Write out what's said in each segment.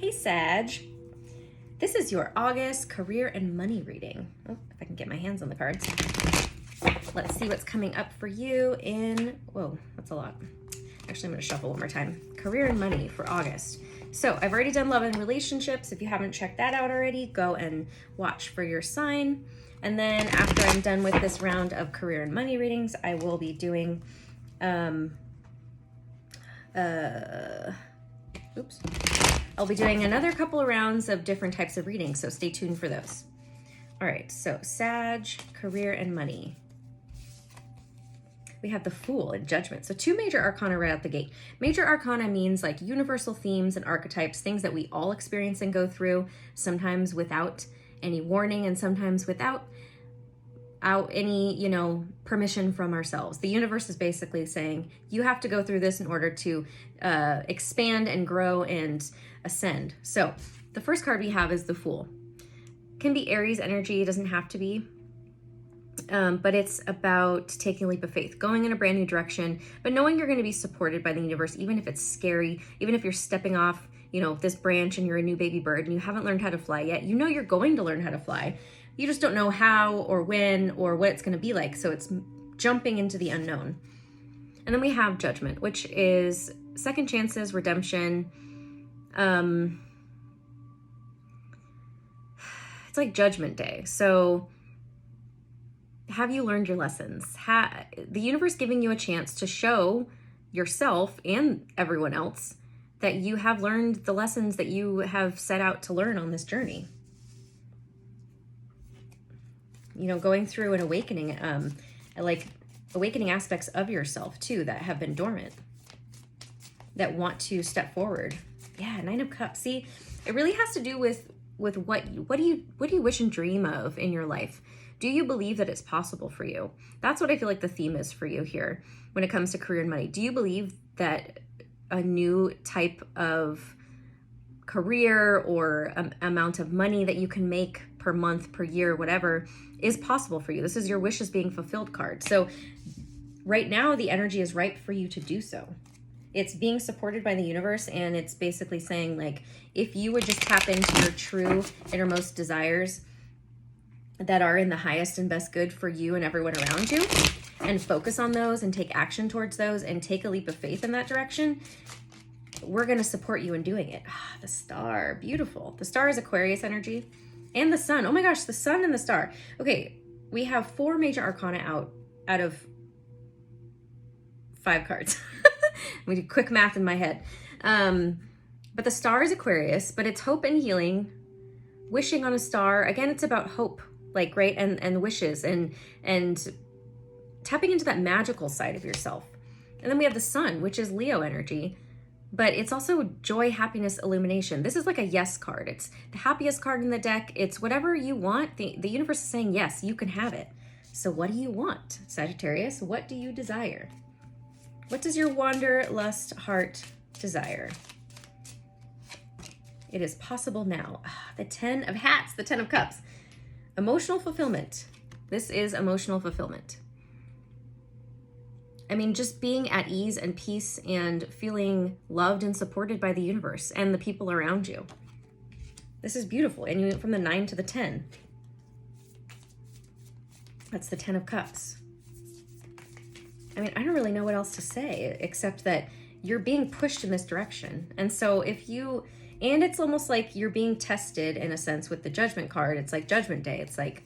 Hey Sag, this is your August career and money reading. Oh, if I can get my hands on the cards. Let's see what's coming up for you in, whoa, that's a lot. Actually, I'm gonna shuffle one more time. Career and money for August. So I've already done love and relationships. If you haven't checked that out already, go and watch for your sign. And then after I'm done with this round of career and money readings, I will be doing, I'll be doing another couple of rounds of different types of readings, so stay tuned for those. All right, so Sag, career and money. We have the Fool and Judgment. So two major arcana right out the gate. Major arcana means like universal themes and archetypes, things that we all experience and go through, sometimes without any warning and sometimes without any, permission from ourselves. The universe is basically saying, you have to go through this in order to expand and grow and ascend. So the first card we have is the Fool. Can be Aries energy, it doesn't have to be. But it's about taking a leap of faith, going in a brand new direction, but knowing you're going to be supported by the universe, even if it's scary, even if you're stepping off, this branch and you're a new baby bird and you haven't learned how to fly yet. You're going to learn how to fly. You just don't know how or when or what it's going to be like. So it's jumping into the unknown. And then we have Judgment, which is second chances, redemption. It's like Judgment Day. So have you learned your lessons? The universe giving you a chance to show yourself and everyone else that you have learned the lessons that you have set out to learn on this journey. Going through an awakening, like awakening aspects of yourself too that have been dormant, that want to step forward. Yeah, Nine of Cups. See, it really has to do with what do you wish and dream of in your life? Do you believe that it's possible for you? That's what I feel like the theme is for you here when it comes to career and money. Do you believe that a new type of career or amount of money that you can make per month, per year, whatever, is possible for you? This is your wishes being fulfilled card. So right now, the energy is ripe for you to do so. It's being supported by the universe, and it's basically saying, like, if you would just tap into your true innermost desires that are in the highest and best good for you and everyone around you, and focus on those and take action towards those and take a leap of faith in that direction, we're going to support you in doing it. The Star, beautiful. The Star is Aquarius energy, and the Sun. Oh my gosh, the Sun and the Star. Okay, we have 4 major arcana out of 5 cards. We do quick math in my head. But the Star is Aquarius, but it's hope and healing. Wishing on a star, again, it's about hope, like, right, and wishes and tapping into that magical side of yourself. And then we have the Sun, which is Leo energy, but it's also joy, happiness, illumination. This is like a yes card. It's the happiest card in the deck. It's whatever you want. The universe is saying, yes, you can have it. So what do you want, Sagittarius? What do you desire? What does your wanderlust heart desire? It is possible now. The 10 of Hats, the 10 of Cups. Emotional fulfillment. This is emotional fulfillment. I mean, just being at ease and peace and feeling loved and supported by the universe and the people around you. This is beautiful. And you went from the 9 to the 10. That's the 10 of Cups. I mean, I don't really know what else to say except that you're being pushed in this direction. And so and it's almost like you're being tested in a sense with the Judgment card. It's like Judgment Day. It's like,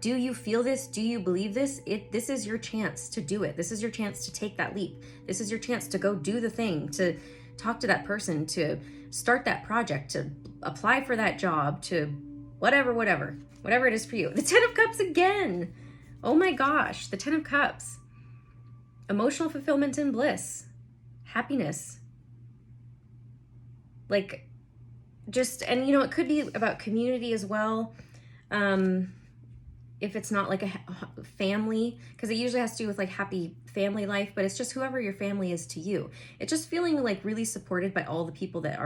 do you feel this? Do you believe this? This is your chance to do it. This is your chance to take that leap. This is your chance to go do the thing, to talk to that person, to start that project, to apply for that job, to whatever it is for you. The 10 of Cups again. Oh my gosh, the 10 of Cups. Emotional fulfillment and bliss, happiness. Like, and it could be about community as well. If it's not like a family, because it usually has to do with like happy family life, but it's just whoever your family is to you. It's just feeling like really supported by all the people that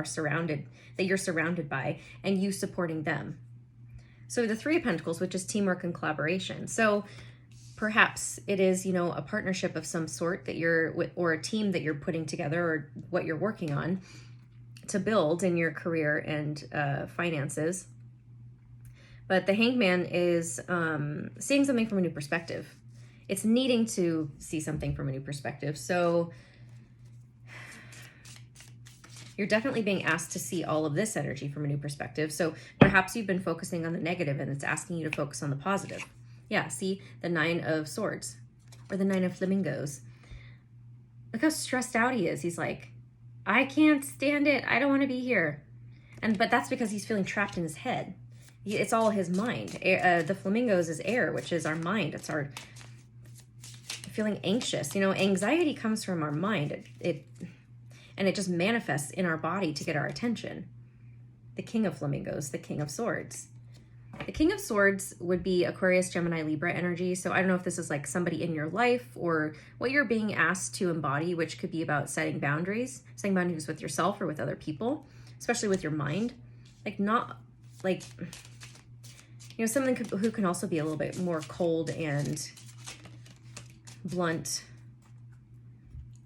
you're surrounded by, and you supporting them. So the 3 of Pentacles, which is teamwork and collaboration. So perhaps it is, a partnership of some sort that you're with, or a team that you're putting together, or what you're working on. to build in your career and finances. But the Hangman is seeing something from a new perspective. It's needing to see something from a new perspective. So you're definitely being asked to see all of this energy from a new perspective. So perhaps you've been focusing on the negative and it's asking you to focus on the positive. Yeah, see the 9 of Swords or the 9 of Flamingos. Look how stressed out he is. He's like, I can't stand it. I don't want to be here. But that's because he's feeling trapped in his head. It's all his mind. The flamingos is air, which is our mind. It's our feeling anxious. You know, anxiety comes from our mind. And it just manifests in our body to get our attention. The King of Flamingos, the King of Swords. The King of Swords would be Aquarius, Gemini, Libra energy. So I don't know if this is like somebody in your life or what you're being asked to embody, which could be about setting boundaries with yourself or with other people, especially with your mind. Like not like, you know, someone who can also be a little bit more cold and blunt.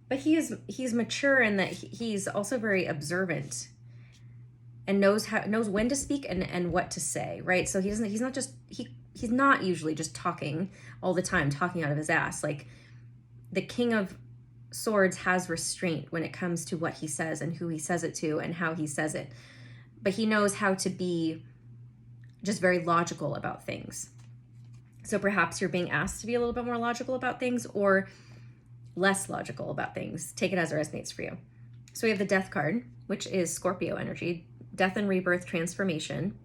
But he's mature in that he's also very observant and knows when to speak and what to say, right? So he's not usually just talking all the time, talking out of his ass. Like the King of Swords has restraint when it comes to what he says and who he says it to and how he says it. But he knows how to be just very logical about things. So perhaps you're being asked to be a little bit more logical about things or less logical about things. Take it as it resonates for you. So we have the Death card, which is Scorpio energy. Death and rebirth, transformation.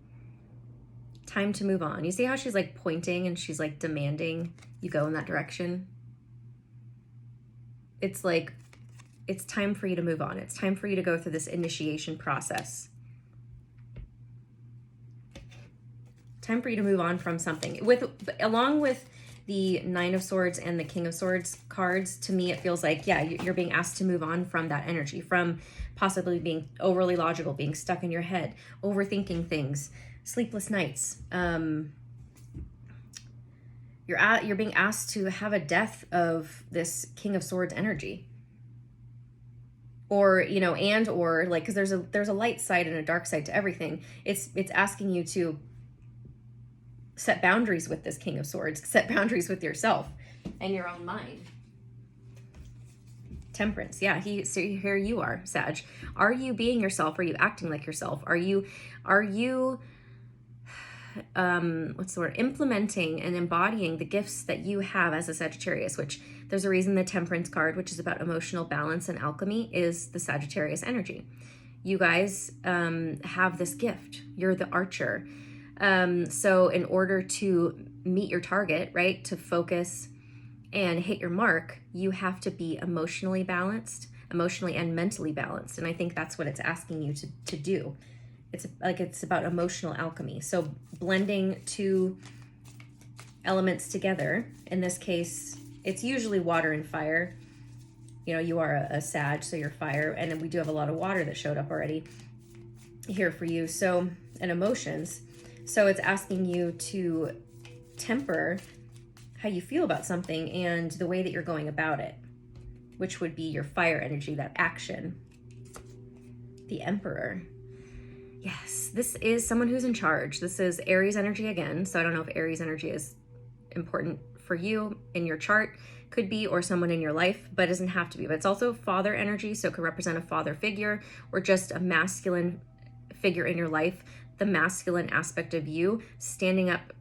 Time to move on. You see how she's like pointing and she's like demanding you go in that direction? It's like, it's time for you to move on. It's time for you to go through this initiation process. Time for you to move on from something. Along with the 9 of Swords and the King of Swords cards, to me, it feels like, yeah, you're being asked to move on from that energy, from possibly being overly logical, being stuck in your head, overthinking things, sleepless nights. You're being asked to have a death of this King of Swords energy. Or, you know, or like, because there's a light side and a dark side to everything. It's asking you to set boundaries with this King of Swords, set boundaries with yourself and your own mind. Temperance, yeah, so here you are, Sag. Are you being yourself? Are you acting like yourself? Are you what's the word? Implementing and embodying the gifts that you have as a Sagittarius, which there's a reason the Temperance card, which is about emotional balance and alchemy, is the Sagittarius energy. You guys have this gift. You're the archer. So in order to meet your target, right, to focus and hit your mark, you have to be emotionally balanced, emotionally and mentally balanced. And I think that's what it's asking you to do. It's about emotional alchemy. So blending two elements together. In this case, it's usually water and fire. You know, you are a Sag, so you're fire. And then we do have a lot of water that showed up already here for you. So, and emotions. So it's asking you to temper how you feel about something and the way that you're going about it, which would be your fire energy, that action. The Emperor. Yes, this is someone who's in charge. This is Aries energy again. So I don't know if Aries energy is important for you in your chart. Could be, or someone in your life, but it doesn't have to be. But it's also father energy. So it could represent a father figure or just a masculine figure in your life. The masculine aspect of you standing up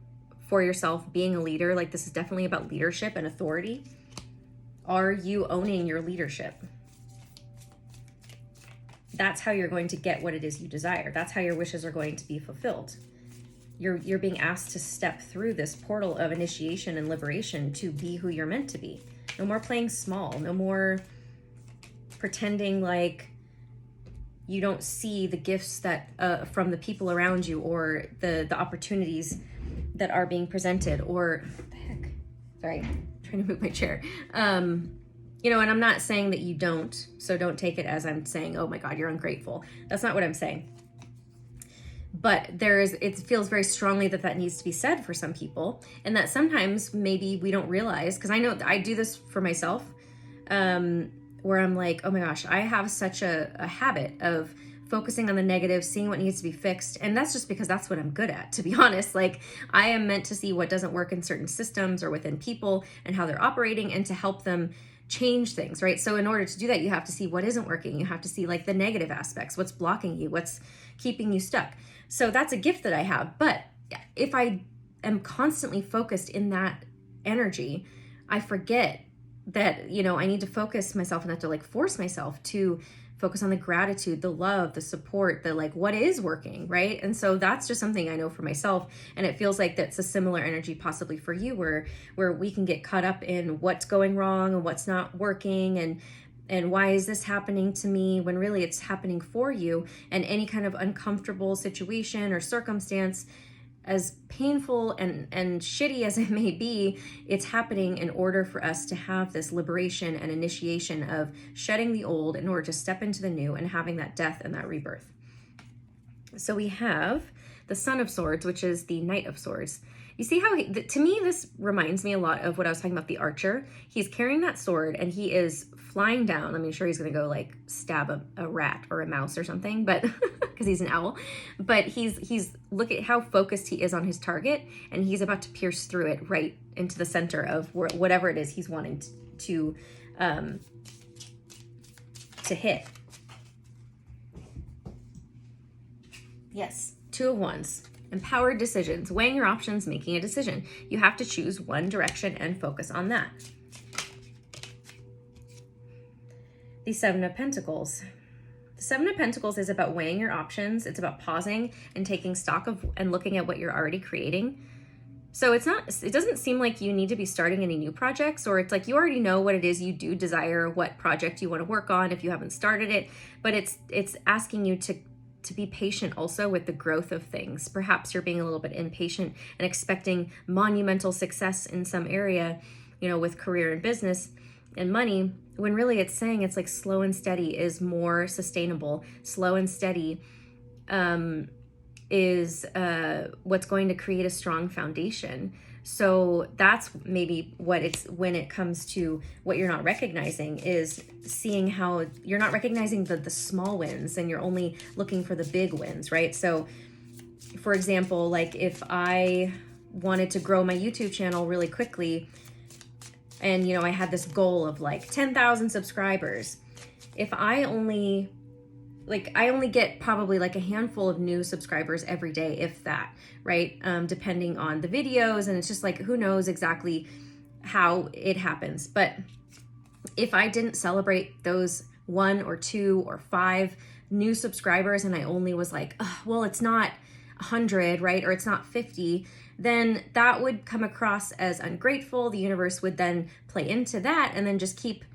for yourself, being a leader. Like this is definitely about leadership and authority. Are you owning your leadership? That's how you're going to get what it is you desire. That's how your wishes are going to be fulfilled. You're being asked to step through this portal of initiation and liberation to be who you're meant to be. No more playing small. No more pretending like you don't see the gifts that from the people around you or the opportunities that are being presented, or what the heck? Sorry, I'm trying to move my chair. You know, and I'm not saying that you don't, so don't take it as I'm saying, oh my God, you're ungrateful. That's not what I'm saying. But it feels very strongly that needs to be said for some people, and that sometimes maybe we don't realize, because I know I do this for myself, where I'm like, oh my gosh, I have such a habit of focusing on the negative, seeing what needs to be fixed. And that's just because that's what I'm good at, to be honest. Like, I am meant to see what doesn't work in certain systems or within people and how they're operating, and to help them change things, right? So in order to do that, you have to see what isn't working. You have to see like the negative aspects, what's blocking you, what's keeping you stuck. So that's a gift that I have. But if I am constantly focused in that energy, I forget that, you know, I need to focus myself and have to like force myself to focus on the gratitude, the love, the support, the like what is working, right? And so that's just something I know for myself. And it feels like that's a similar energy possibly for you, where we can get caught up in what's going wrong and what's not working, and why is this happening to me, when really it's happening for you. And any kind of uncomfortable situation or circumstance, as painful and shitty as it may be, it's happening in order for us to have this liberation and initiation of shedding the old in order to step into the new and having that death and that rebirth. So we have the Son of Swords, which is the Knight of Swords. You see how, to me, this reminds me a lot of what I was talking about, the archer. He's carrying that sword and he is flying down. I'm sure he's going to go like stab a rat or a mouse or something, but because he's an owl. But he's look at how focused he is on his target, and he's about to pierce through it right into the center of whatever it is he's wanting to hit. Yes, Two of Wands. Empowered decisions, weighing your options, making a decision. You have to choose one direction and focus on that. The Seven of Pentacles. The Seven of Pentacles is about weighing your options. It's about pausing and taking stock of and looking at what you're already creating. So it doesn't seem like you need to be starting any new projects, or it's like you already know what it is you do desire, what project you want to work on if you haven't started it, but it's asking you to be patient also with the growth of things. Perhaps you're being a little bit impatient and expecting monumental success in some area, you know, with career and business and money, when really it's saying it's like slow and steady is more sustainable. Slow and steady is what's going to create a strong foundation. So that's maybe what it's, when it comes to what you're not recognizing, is seeing how you're not recognizing the small wins and you're only looking for the big wins, right? So for example, like if I wanted to grow my YouTube channel really quickly, and you know, I had this goal of like 10,000 subscribers. If I only get probably like a handful of new subscribers every day, if that, right? Depending on the videos, and it's just like, who knows exactly how it happens. But if I didn't celebrate those 1 or 2 or 5 new subscribers, and I only was like, oh, well, it's not 100, right? Or it's not 50, then that would come across as ungrateful. The universe would then play into that and then just keep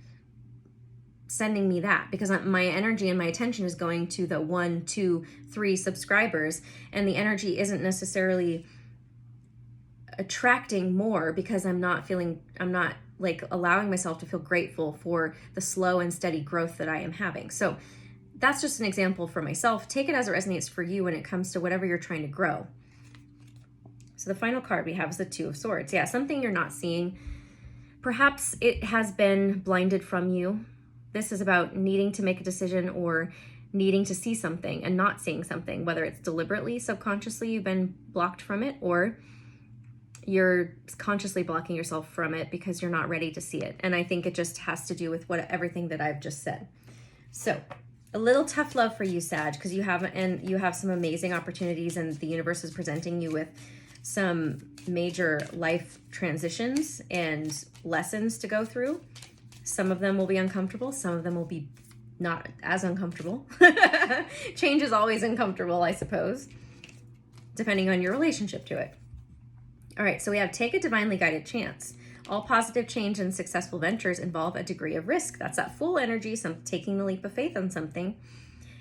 sending me that, because my energy and my attention is going to the 1, 2, 3 subscribers, and the energy isn't necessarily attracting more because I'm not like allowing myself to feel grateful for the slow and steady growth that I am having. So that's just an example for myself. Take it as it resonates for you when it comes to whatever you're trying to grow. So the final card we have is the Two of Swords. Yeah, something you're not seeing. Perhaps it has been blinded from you. This is about needing to make a decision or needing to see something and not seeing something, whether it's deliberately, subconsciously, you've been blocked from it, or you're consciously blocking yourself from it because you're not ready to see it. And I think it just has to do with everything that I've just said. So a little tough love for you, Sag, because you have some amazing opportunities, and the universe is presenting you with some major life transitions and lessons to go through. Some of them will be uncomfortable. Some of them will be not as uncomfortable. Change is always uncomfortable, I suppose, depending on your relationship to it. All right, so we have take a divinely guided chance. All positive change and successful ventures involve a degree of risk. That's that full energy, taking the leap of faith on something.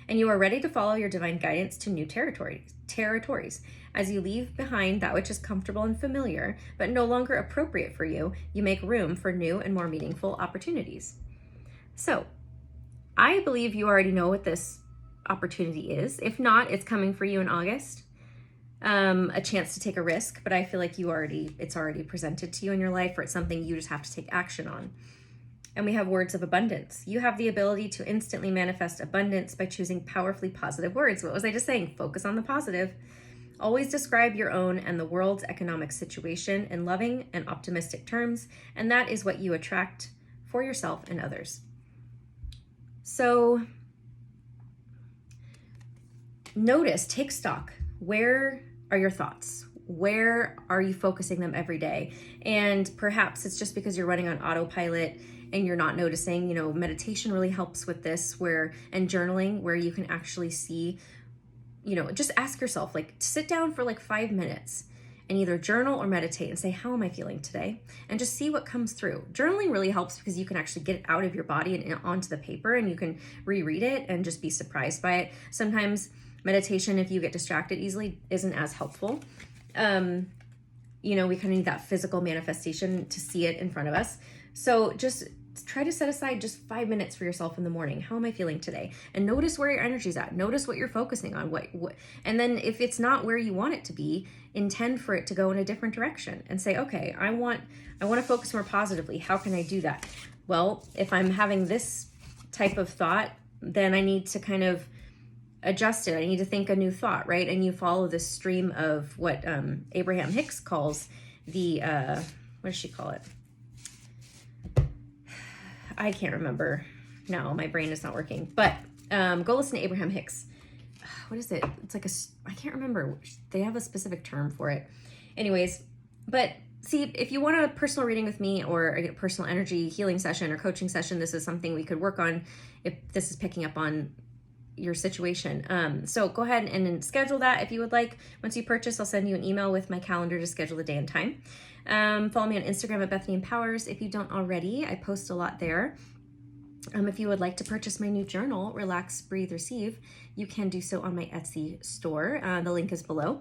And you are ready to follow your divine guidance to new territories. As you leave behind that which is comfortable and familiar, but no longer appropriate for you, you make room for new and more meaningful opportunities. So I believe you already know what this opportunity is. If not, it's coming for you in August. A chance to take a risk, but I feel like it's already presented to you in your life, or it's something you just have to take action on. And we have words of abundance. You have the ability to instantly manifest abundance by choosing powerfully positive words. What was I just saying? Focus on the positive. Always describe your own and the world's economic situation in loving and optimistic terms, and that is what you attract for yourself and others. So notice, take stock. Where are your thoughts? Where are you focusing them every day? And perhaps it's just because you're running on autopilot and you're not noticing. Meditation really helps with this, and journaling, where you can actually see, just ask yourself, sit down for 5 minutes and either journal or meditate and say, how am I feeling today? And just see what comes through. Journaling really helps because you can actually get it out of your body and onto the paper, and you can reread it and just be surprised by it. Sometimes meditation, if you get distracted easily, isn't as helpful. We kind of need that physical manifestation to see it in front of us. So just try to set aside just 5 minutes for yourself in the morning. How am I feeling today? And notice where your energy's at. Notice what you're focusing on. What, and then if it's not where you want it to be, intend for it to go in a different direction and say, okay, I want to focus more positively. How can I do that? Well, if I'm having this type of thought, then I need to kind of adjust it. I need to think a new thought, right? And you follow this stream of what Abraham Hicks calls the, what does she call it? I can't remember. No, my brain is not working. But go listen to Abraham Hicks. What is it? It's I can't remember. They have a specific term for it. Anyways, but see, if you want a personal reading with me or a personal energy healing session or coaching session, this is something we could work on if this is picking up on your situation. So go ahead and schedule that if you would like. Once you purchase, I'll send you an email with my calendar to schedule the day and time. Follow me on Instagram at Bethany Empowers. If you don't already, I post a lot there. If you would like to purchase my new journal, Relax, Breathe, Receive, you can do so on my Etsy store. The link is below.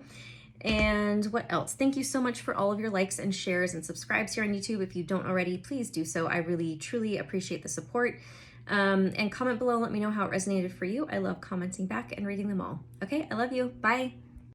And what else? Thank you so much for all of your likes and shares and subscribes here on YouTube. If you don't already, please do so. I really, truly appreciate the support. And comment below, let me know how it resonated for you. I love commenting back and reading them all. Okay, I love you. Bye.